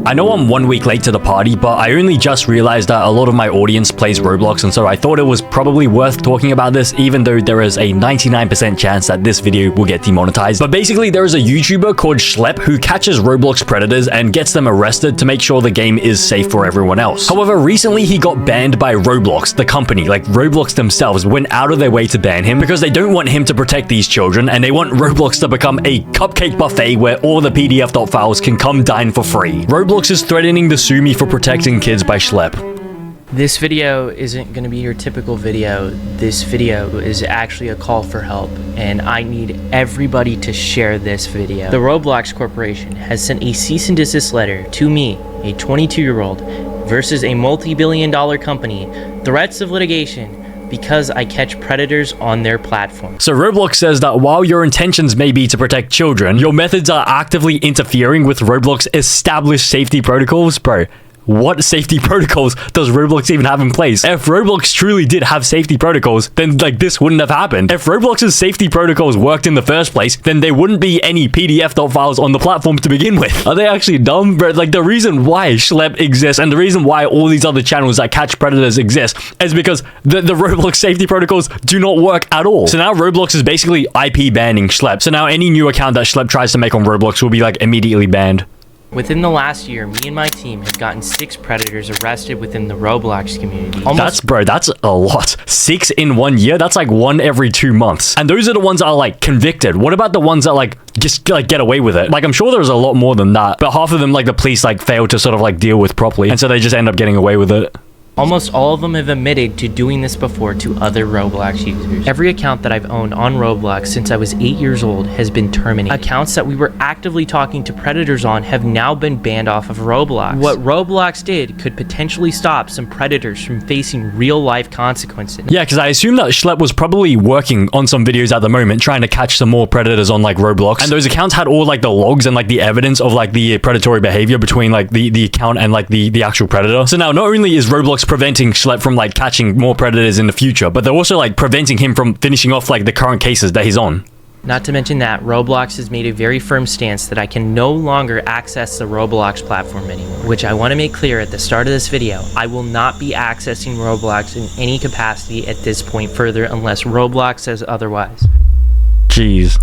I know I'm 1 week late to the party, but I only just realized that a lot of my audience plays Roblox, and so I thought it was probably worth talking about this, even though there is a 99% chance that this video will get demonetized. But basically, there is a YouTuber called Schlep who catches Roblox predators and gets them arrested to make sure the game is safe for everyone else. However, recently he got banned by Roblox, the company. Like, Roblox themselves went out of their way to ban him because they don't want him to protect these children, and they want Roblox to become a cupcake buffet where all the PDF.files can come dine for free. Roblox is threatening to sue me for protecting kids by Schlep. This video isn't going to be your typical video. This video is actually a call for help, and I need everybody to share this video. The Roblox Corporation has sent a cease and desist letter to me, a 22-year-old, versus a multi-billion-dollar company, threats of litigation, because I catch predators on their platform. So Roblox says that while your intentions may be to protect children, your methods are actively interfering with Roblox established safety protocols. Bro, what safety protocols does Roblox even have in place? If Roblox truly did have safety protocols, then like this wouldn't have happened. If Roblox's safety protocols worked in the first place, then there wouldn't be any PDF.files on the platform to begin with. Are they actually dumb? Bro, like the reason why Schlep exists and the reason why all these other channels that catch predators exist is because the Roblox safety protocols do not work at all. So now Roblox is basically IP banning Schlep. So now any new account that Schlep tries to make on Roblox will be like immediately banned. Within the last year, me and my team have gotten 6 predators arrested within the Roblox community. That's a lot. 6 in 1 year? That's like 1 every 2 months. And those are the ones that are like convicted. What about the ones that like just like get away with it? Like I'm sure there's a lot more than that, but half of them like the police like fail to sort of like deal with properly, and so they just end up getting away with it. Almost all of them have admitted to doing this before to other Roblox users. Every account that I've owned on Roblox since I was 8 years old has been terminated. Accounts that we were actively talking to predators on have now been banned off of Roblox. What Roblox did could potentially stop some predators from facing real-life consequences. Yeah, because I assume that Schlep was probably working on some videos at the moment trying to catch some more predators on like Roblox, and those accounts had all like the logs and like the evidence of like the predatory behavior between like the account and like the actual predator. So now not only is Roblox preventing Schlep from like catching more predators in the future, but they're also like preventing him from finishing off like the current cases that he's on. Not to mention that Roblox has made a very firm stance that I can no longer access the Roblox platform anymore, which I want to make clear at the start of this video. I will not be accessing Roblox in any capacity at this point further unless Roblox says otherwise. Jeez.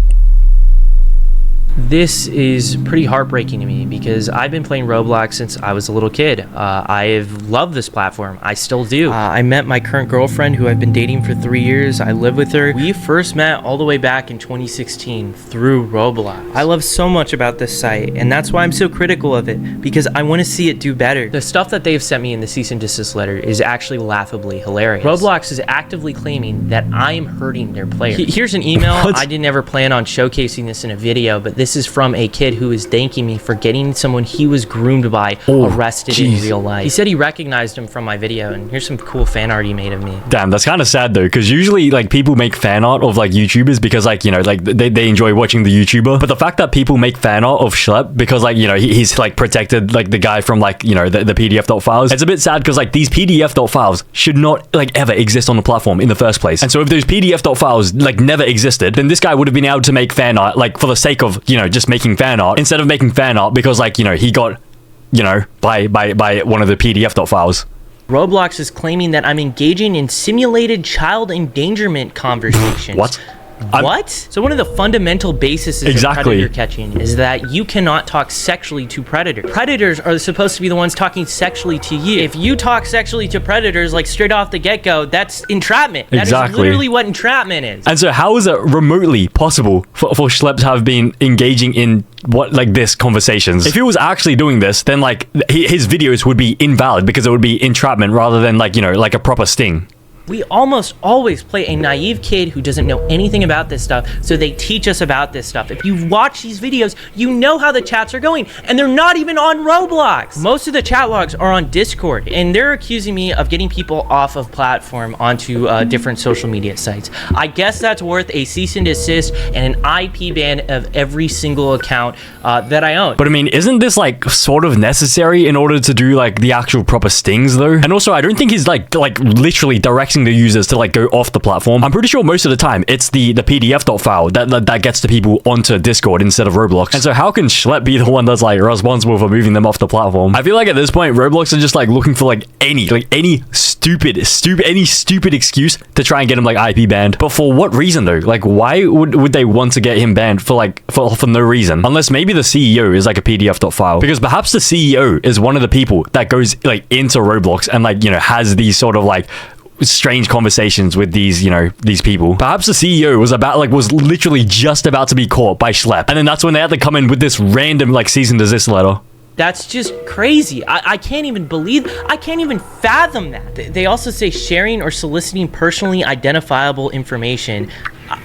This is pretty heartbreaking to me because I've been playing Roblox since I was a little kid. I have loved this platform. I still do. I met my current girlfriend who I've been dating for 3 years. I live with her. We first met all the way back in 2016 through Roblox. I love so much about this site, and that's why I'm so critical of it, because I want to see it do better. The stuff that they've sent me in the cease and desist letter is actually laughably hilarious. Roblox is actively claiming that I am hurting their players. Here's an email. I didn't ever plan on showcasing this in a video, but this is from a kid who is thanking me for getting someone he was groomed by arrested in real life. He said he recognized him from my video, and here's some cool fan art he made of me. Damn, that's kind of sad though, because usually like people make fan art of like YouTubers because like, you know, like they enjoy watching the YouTuber. But the fact that people make fan art of Schlep because like, you know, he's like protected like the guy from like, you know, the PDF.files, it's a bit sad because like these PDF.files should not like ever exist on the platform in the first place. And so if those PDF.files like never existed, then this guy would have been able to make fan art like for the sake of, you know, just making fan art instead of making fan art because like, you know, he got, you know, by one of the PDF.files. Roblox is claiming that I'm engaging in simulated child endangerment conversations. What? What? So one of the fundamental bases of predator catching is that you cannot talk sexually to predators. Predators are supposed to be the ones talking sexually to you. If you talk sexually to predators like straight off the get-go, that's entrapment. That is literally what entrapment is. And so how is it remotely possible for Schlep to have been engaging in what like this conversations? If he was actually doing this, then like his videos would be invalid because it would be entrapment rather than like, you know, like a proper sting. We almost always play a naive kid who doesn't know anything about this stuff, so they teach us about this stuff. If you watch these videos, you know how the chats are going, and they're not even on Roblox. Most of the chat logs are on Discord, and they're accusing me of getting people off of platform onto different social media sites. I guess that's worth a cease and desist and an IP ban of every single account that I own. But I mean, isn't this like sort of necessary in order to do like the actual proper stings though? And also, I don't think he's like literally directing forcing the users to like go off the platform, I'm pretty sure most of the time it's the PDF file that gets the people onto Discord instead of Roblox. And so how can Schlep be the one that's like responsible for moving them off the platform? I feel like at this point Roblox are just like looking for like any stupid excuse to try and get him like IP banned. But for what reason though? Like why would they want to get him banned for like for no reason? Unless maybe the CEO is like a PDF file, because perhaps the CEO is one of the people that goes like into Roblox and like, you know, has these sort of like strange conversations with these, you know, these people. Perhaps the CEO was literally just about to be caught by Schlep, and then that's when they had to come in with this random like cease and desist letter. That's just crazy. I can't even fathom that. They also say sharing or soliciting personally identifiable information.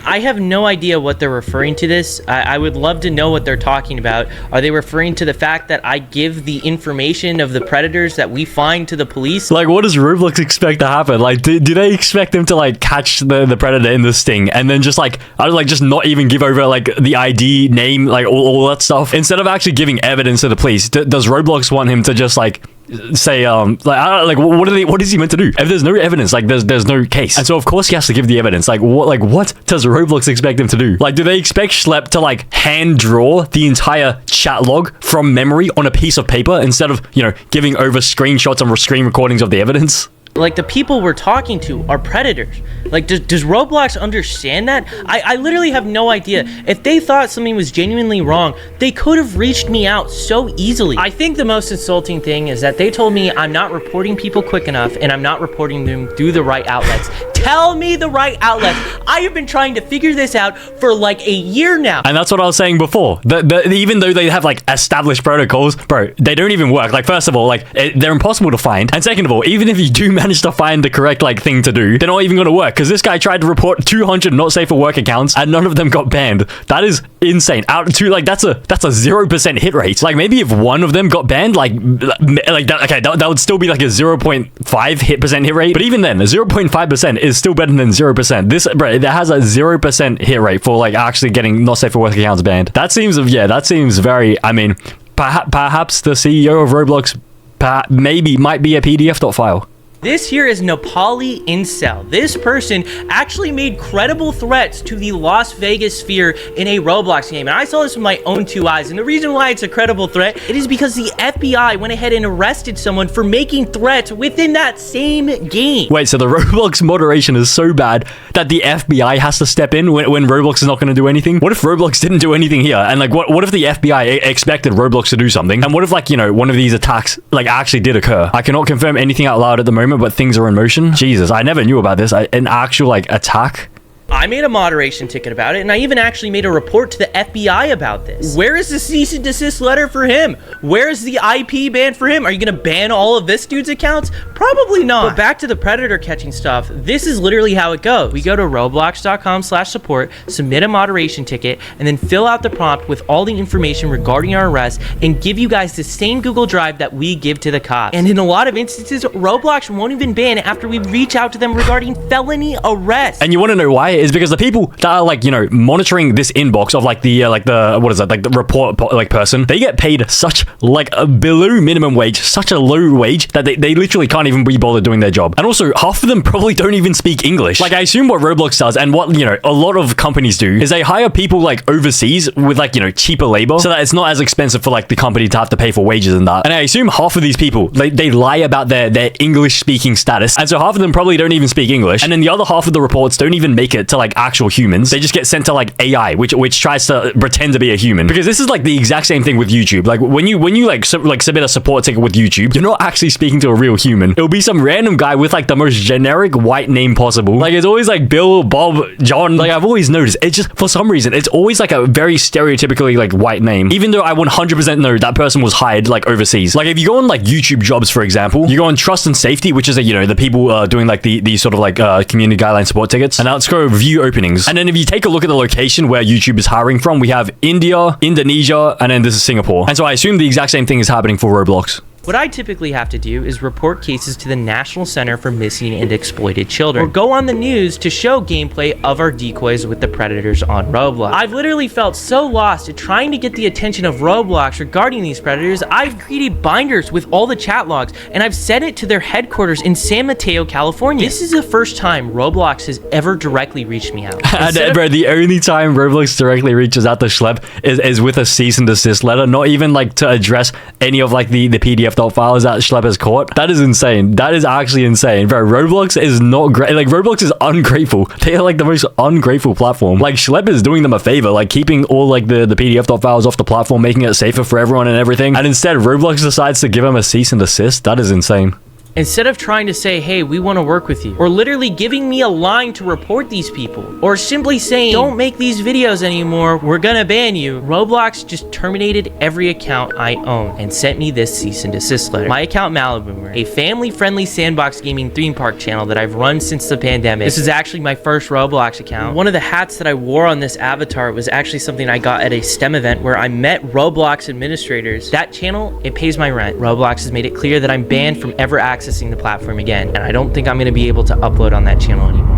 I have no idea what they're referring to this. I would love to know what they're talking about. Are they referring to the fact that I give the information of the predators that we find to the police? Like, what does Roblox expect to happen? Like, do they expect them to like catch the predator in the sting and then just like, I don't like just not even give over like the ID, name, like all that stuff instead of actually giving evidence to the police? Does Roblox want him to just like say like I don't like what is he meant to do if there's no evidence? Like there's no case, and so of course he has to give the evidence. Like what does Roblox expect him to do? Like, do they expect Schlep to like hand draw the entire chat log from memory on a piece of paper instead of, you know, giving over screenshots and screen recordings of the evidence? Like, the people we're talking to are predators. Like, does Roblox understand that? I literally have no idea. If they thought something was genuinely wrong, they could have reached me out so easily. I think the most insulting thing is that they told me I'm not reporting people quick enough and I'm not reporting them through the right outlets. Tell me the right outlets. I have been trying to figure this out for like a year now. And that's what I was saying before. Even though they have like established protocols, bro, they don't even work. Like, first of all, like they're impossible to find. And second of all, even if you do manage to find the correct like thing to do, they're not even going to work, because this guy tried to report 200 not safe for work accounts and none of them got banned. That is insane. Out to like that's a 0% hit rate. Like, maybe if one of them got banned, like that, okay, that would still be like a 0.5% hit rate. But even then, a 0.5% is still better than 0%. This, bro, that has a 0% hit rate for like actually getting not safe for work accounts banned. That seems very, I mean, perhaps the CEO of Roblox might be a PDF file. This here is Nepali Incel. This person actually made credible threats to the Las Vegas sphere in a Roblox game. And I saw this with my own two eyes. And the reason why it's a credible threat, it is because the FBI went ahead and arrested someone for making threats within that same game. Wait, so the Roblox moderation is so bad that the FBI has to step in when Roblox is not going to do anything? What if Roblox didn't do anything here? And like, what if the FBI expected Roblox to do something? And what if, like, you know, one of these attacks like actually did occur? I cannot confirm anything out loud at the moment, but things are in motion. Jesus, I never knew about this. An actual like attack. I made a moderation ticket about it, and I even actually made a report to the FBI about this. Where is the cease and desist letter for him? Where is the IP ban for him? Are you gonna ban all of this dude's accounts? Probably not. But back to the predator catching stuff, this is literally how it goes. We go to roblox.com/support, submit a moderation ticket, and then fill out the prompt with all the information regarding our arrest and give you guys the same Google Drive that we give to the cops. And in a lot of instances, Roblox won't even ban after we reach out to them regarding felony arrest. And you want to know why? Is because the people that are like, you know, monitoring this inbox of like the what is that, like the report like person, they get paid such like a below minimum wage, such a low wage that they literally can't even be bothered doing their job. And also, half of them probably don't even speak English. Like, I assume what Roblox does and what, you know, a lot of companies do is they hire people like overseas with like, you know, cheaper labor so that it's not as expensive for like the company to have to pay for wages and that. And I assume half of these people, they lie about their English speaking status, and so half of them probably don't even speak English, and then the other half of the reports don't even make it to like actual humans. They just get sent to like AI, which tries to pretend to be a human. Because this is like the exact same thing with YouTube. Like, when you like submit a support ticket with YouTube, you're not actually speaking to a real human. It'll be some random guy with like the most generic white name possible. Like, it's always like Bill, Bob, John. Like, I've always noticed it's just, for some reason, it's always like a very stereotypically like white name, even though I 100% know that person was hired like overseas. Like, if you go on like YouTube jobs, for example, you go on trust and safety, which is you know, the people doing like the sort of like community guideline support tickets, and now let's go view openings. And then if you take a look at the location where YouTube is hiring from, we have India, Indonesia, and then this is Singapore. And so I assume the exact same thing is happening for Roblox. What I typically have to do is report cases to the National Center for Missing and Exploited Children, or go on the news to show gameplay of our decoys with the predators on Roblox. I've literally felt so lost at trying to get the attention of Roblox regarding these predators. I've created binders with all the chat logs, and I've sent it to their headquarters in San Mateo, California. This is the first time Roblox has ever directly reached me out. Bro, the only time Roblox directly reaches out to Schlep is with a cease and desist letter, not even like to address any of like the PDF files that Schlep has caught. That is insane. That is actually insane, bro. Roblox is not great. Like, Roblox is ungrateful. They are like the most ungrateful platform. Like, Schlep is doing them a favor, like keeping all like the PDF files off the platform, making it safer for everyone and everything, and instead Roblox decides to give him a cease and desist. That is insane. Instead of trying to say, hey, we want to work with you, or literally giving me a line to report these people, or simply saying, don't make these videos anymore, we're gonna ban you, Roblox just terminated every account I own and sent me this cease and desist letter. My account Maliboomer, a family-friendly sandbox gaming theme park channel that I've run since the pandemic. This is actually my first Roblox account. One of the hats that I wore on this avatar was actually something I got at a STEM event where I met Roblox administrators. That channel, it pays my rent. Roblox has made it clear that I'm banned from ever accessing the platform again, and I don't think I'm going to be able to upload on that channel anymore.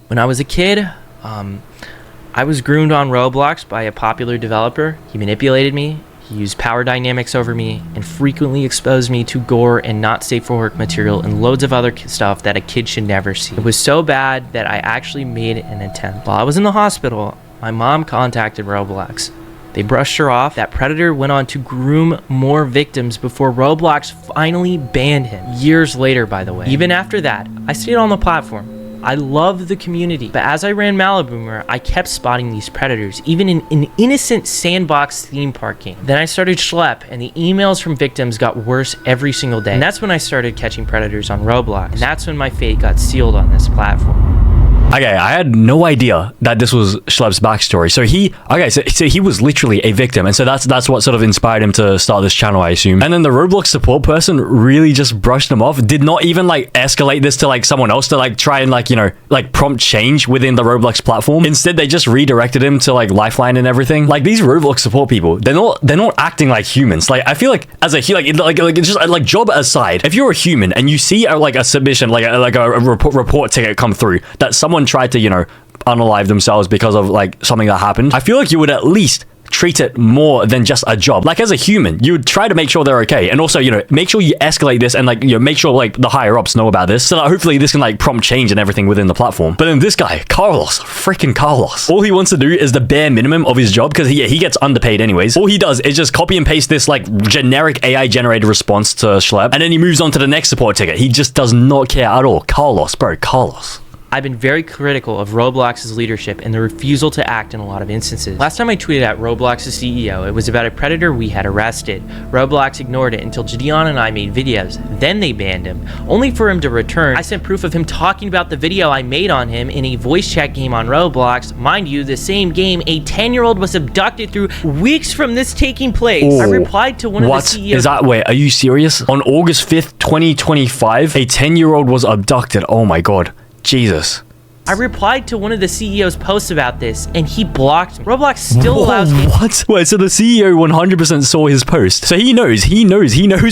When I was a kid, I was groomed on Roblox by a popular developer. He manipulated me, he used power dynamics over me, and frequently exposed me to gore and not safe for work material and loads of other stuff that a kid should never see. It was so bad that I actually made an attempt. While I was in the hospital, my mom contacted Roblox. They brushed her off. That predator went on to groom more victims before Roblox finally banned him. Years later, by the way. Even after that, I stayed on the platform. I loved the community. But as I ran Maliboomer, I kept spotting these predators, even in an innocent sandbox theme park game. Then I started Schlep, and the emails from victims got worse every single day. And that's when I started catching predators on Roblox. And that's when my fate got sealed on this platform. Okay, I had no idea that this was Schlep's backstory. So he was literally a victim, and so that's what sort of inspired him to start this channel, I assume. And then the Roblox support person really just brushed him off, did not even like escalate this to like someone else to like try and like, you know, like prompt change within the Roblox platform. Instead, they just redirected him to like Lifeline and everything. Like, these Roblox support people, they're not acting like humans. Like, I feel like as a it's just like, job aside, if you're a human and you see a submission, like a report ticket come through that someone tried to, you know, unalive themselves because of like something that happened, I feel like you would at least treat it more than just a job. Like, as a human, you would try to make sure they're okay, and also, you know, make sure you escalate this and like, you know, make sure like the higher ups know about this, so that hopefully this can like prompt change and everything within the platform. But then this guy, freaking Carlos, all he wants to do is the bare minimum of his job, because he gets underpaid anyways. All he does is just copy and paste this like generic AI generated response to Schlep, and then he moves on to the next support ticket. He just does not care at all. Carlos. I've been very critical of Roblox's leadership and the refusal to act in a lot of instances. Last time I tweeted at Roblox's CEO, it was about a predator we had arrested. Roblox ignored it until Gideon and I made videos. Then they banned him, only for him to return. I sent proof of him talking about the video I made on him in a voice chat game on Roblox. Mind you, the same game, a 10-year-old was abducted through weeks from this taking place. I replied to one of the CEOs. Wait, are you serious? On August 5th, 2025, a 10-year-old was abducted. Oh my god. Jesus. I replied to one of the CEO's posts about this, and he blocked me. Roblox still allows me— What? Wait, so the CEO 100% saw his post. So he knows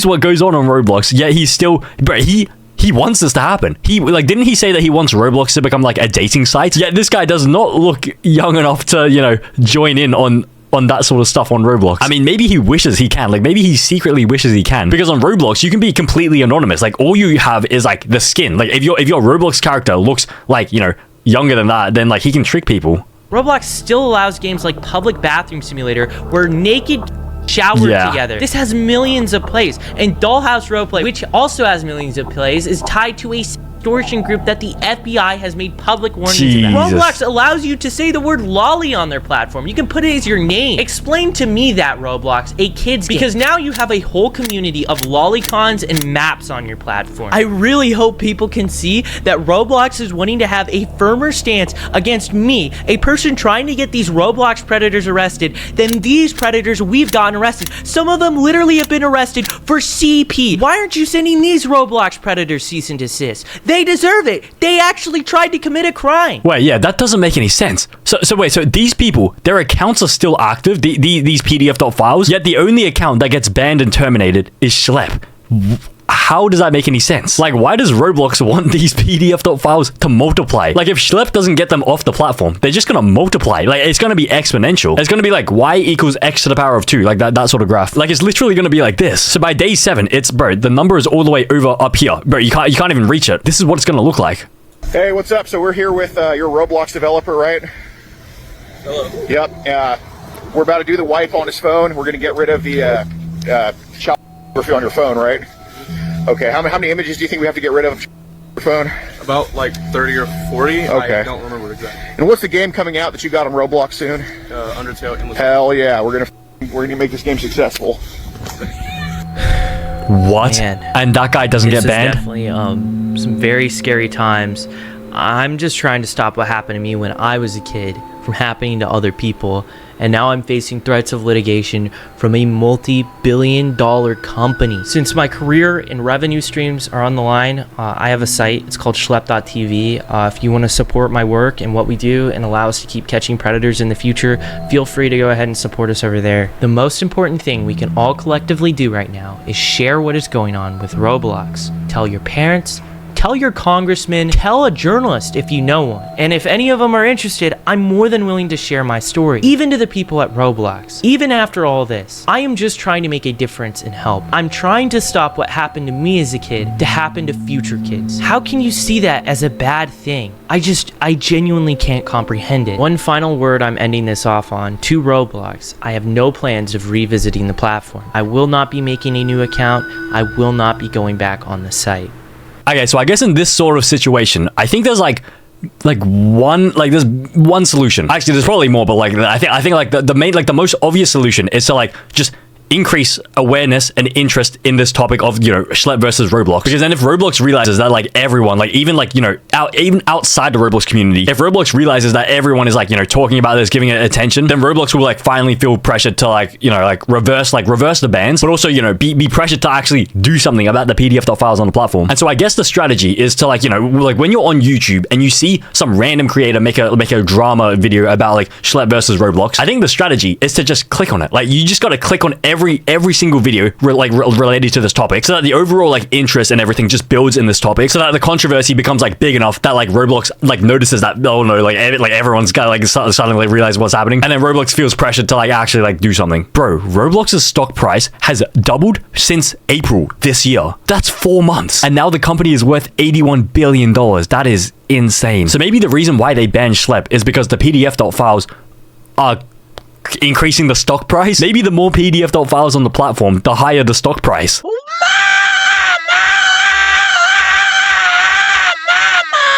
what goes on Roblox, yet he's still— Bro, he wants this to happen. Didn't he say that he wants Roblox to become like a dating site? Yet this guy does not look young enough to, you know, join in on that sort of stuff on Roblox. I mean, maybe he wishes he can. Like, maybe he secretly wishes he can. Because on Roblox, you can be completely anonymous. Like, all you have is, like, the skin. Like, if your Roblox character looks, like, you know, younger than that, then, like, he can trick people. Roblox still allows games like Public Bathroom Simulator, where naked shower together. This has millions of plays. And Dollhouse Roleplay, which also has millions of plays, is tied to a extortion group that the FBI has made public warnings about. Roblox allows you to say the word lolly on their platform. You can put it as your name. Explain to me that, Roblox, a kid's game. Because now you have a whole community of lolicons and maps on your platform. I really hope people can see that Roblox is wanting to have a firmer stance against me, a person trying to get these Roblox predators arrested, than these predators we've gotten arrested. Some of them literally have been arrested for CP. Why aren't you sending these Roblox predators cease and desist? They deserve it. They actually tried to commit a crime. Wait, yeah, that doesn't make any sense. So wait, so these people, their accounts are still active, these PDF.files, yet the only account that gets banned and terminated is Schlep. How does that make any sense? Like, why does Roblox want these PDF.files to multiply? Like, if Schlep doesn't get them off the platform, they're just gonna multiply. Like, it's gonna be exponential. It's gonna be like y equals x to the power of 2, like that sort of graph. Like, it's literally gonna be like this. So by day 7, it's, bro, the number is all the way over up here. Bro, you can't even reach it. This is what it's gonna look like. Hey, what's up? So we're here with your Roblox developer, right? Hello. Yep. We're about to do the wipe on his phone. We're gonna get rid of the photography on your phone, right? Okay, how many images do you think we have to get rid of on your phone? About like 30 or 40. Okay. I don't remember exactly. And what's the game coming out that you got on Roblox soon? Undertale. Endless. Hell yeah, we're gonna make this game successful. What? Man, and that guy doesn't This get is banned? definitely some very scary times. I'm just trying to stop what happened to me when I was a kid from happening to other people, and now I'm facing threats of litigation from a multi-billion-dollar company. Since my career and revenue streams are on the line, I have a site. It's called Schlep.tv. If you want to support my work and what we do and allow us to keep catching predators in the future, feel free to go ahead and support us over there. The most important thing we can all collectively do right now is share what is going on with Roblox. Tell your parents, tell your congressman, tell a journalist if you know one. And if any of them are interested, I'm more than willing to share my story, even to the people at Roblox. Even after all this, I am just trying to make a difference and help. I'm trying to stop what happened to me as a kid to happen to future kids. How can you see that as a bad thing? I genuinely can't comprehend it. One final word I'm ending this off on to Roblox. I have no plans of revisiting the platform. I will not be making a new account. I will not be going back on the site. Okay, so I guess in this sort of situation, I think there's there's one solution. Actually, there's probably more, but I think like the main, like the most obvious solution is to just increase awareness and interest in this topic of, Schlep versus Roblox. Because then if Roblox realizes that everyone, even outside the Roblox community, if Roblox realizes that everyone is talking about this, giving it attention, then Roblox will finally feel pressured to reverse the bans, but also be pressured to actually do something about the PDF.files on the platform. And so I guess the strategy is to when you're on YouTube and you see some random creator make a drama video about Schlep versus Roblox, I think the strategy is to just click on it. You just got to click on every single video related to this topic, so that the overall interest and everything just builds in this topic, so that the controversy becomes big enough that Roblox notices that, oh no, everyone's got suddenly realize what's happening, and then Roblox feels pressured to actually do something. Bro, Roblox's stock price has doubled since April this year. That's 4 months, and now the company is worth $81 billion. That is insane. So maybe the reason why they banned Schlep is because the PDF.files are increasing the stock price. Maybe the more PDF.files on the platform, the higher the stock price.